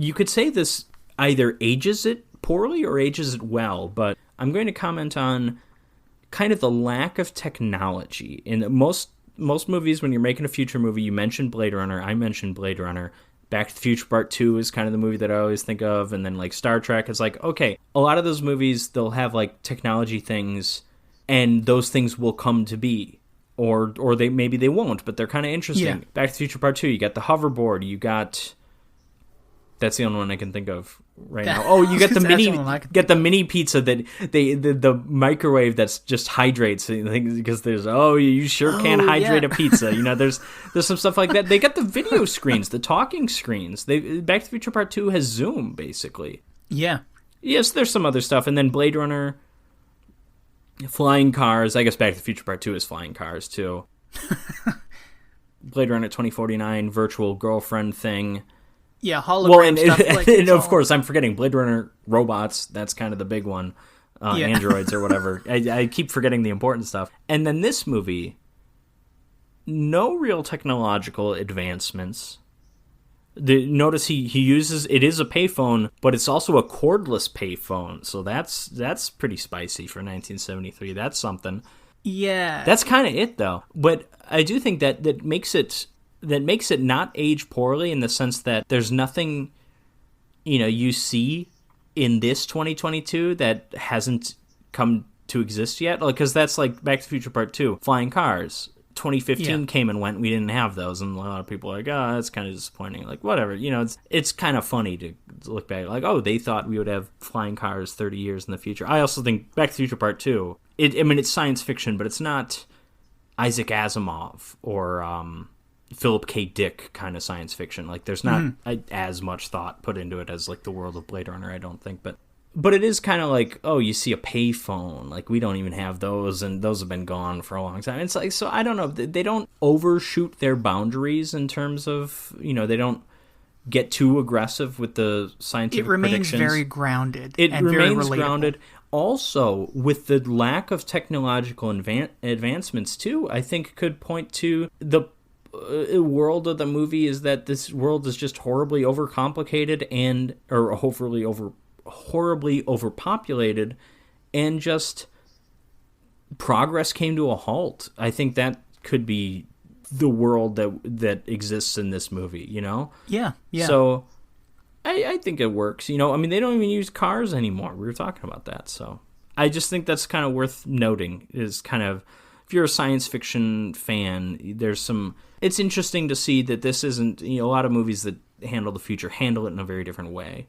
you could say this either ages it poorly or ages it well, but I'm going to comment on kind of the lack of technology. In most movies, when you're making a future movie, you mentioned Blade Runner, I mentioned Blade Runner, Back to the Future Part 2 is kind of the movie that I always think of, and then like Star Trek, it's like, okay, a lot of those movies, they'll have like technology things, and those things will come to be. Or they maybe they won't, but they're kind of interesting. Yeah. Back to the Future Part 2, you got the hoverboard, you got... That's the only one I can think of right now. Oh, you get the mini pizza that the microwave that's just hydrates because there's you sure can hydrate a pizza. You know, there's some stuff like that. They got the video screens, the talking screens. Back to the Future Part 2 has Zoom basically. Yeah. Yes, there's some other stuff, and then Blade Runner, flying cars. I guess Back to the Future Part 2 is flying cars too. Blade Runner 2049 virtual girlfriend thing. Yeah, hologram stuff. And of course, I'm forgetting Blade Runner robots. That's kind of the big one. Androids or whatever. I keep forgetting the important stuff. And then this movie, no real technological advancements. Notice he uses, it is a payphone, but it's also a cordless payphone. So that's pretty spicy for 1973. That's something. Yeah. That's kind of it, though. But I do think that makes it not age poorly in the sense that there's nothing, you see in this 2022 that hasn't come to exist yet. Because that's like Back to the Future Part 2, flying cars. 2015 came and went. We didn't have those, and a lot of people are like, "Oh, that's kind of disappointing." Like, whatever, it's kind of funny to look back, like, "Oh, they thought we would have flying cars 30 years in the future." I also think Back to the Future Part 2. It's science fiction, but it's not Isaac Asimov or Philip K. Dick kind of science fiction. Like, there's not as much thought put into it as like the world of Blade Runner, I don't think, But it is kind of like, oh, you see a payphone. Like, we don't even have those, and those have been gone for a long time. It's like, so I don't know. They don't overshoot their boundaries in terms of, they don't get too aggressive with the scientific predictions. It remains very grounded. It and remains very grounded. Also, with the lack of technological advancements, too, I think could point to the world of the movie is that this world is just horribly overcomplicated or horribly overpopulated, and just progress came to a halt. I think that could be the world that exists in this movie, Yeah. So I think it works. They don't even use cars anymore. We were talking about that. So I just think that's kind of worth noting, is kind of, if you're a science fiction fan, it's interesting to see that this isn't, a lot of movies that handle the future handle it in a very different way.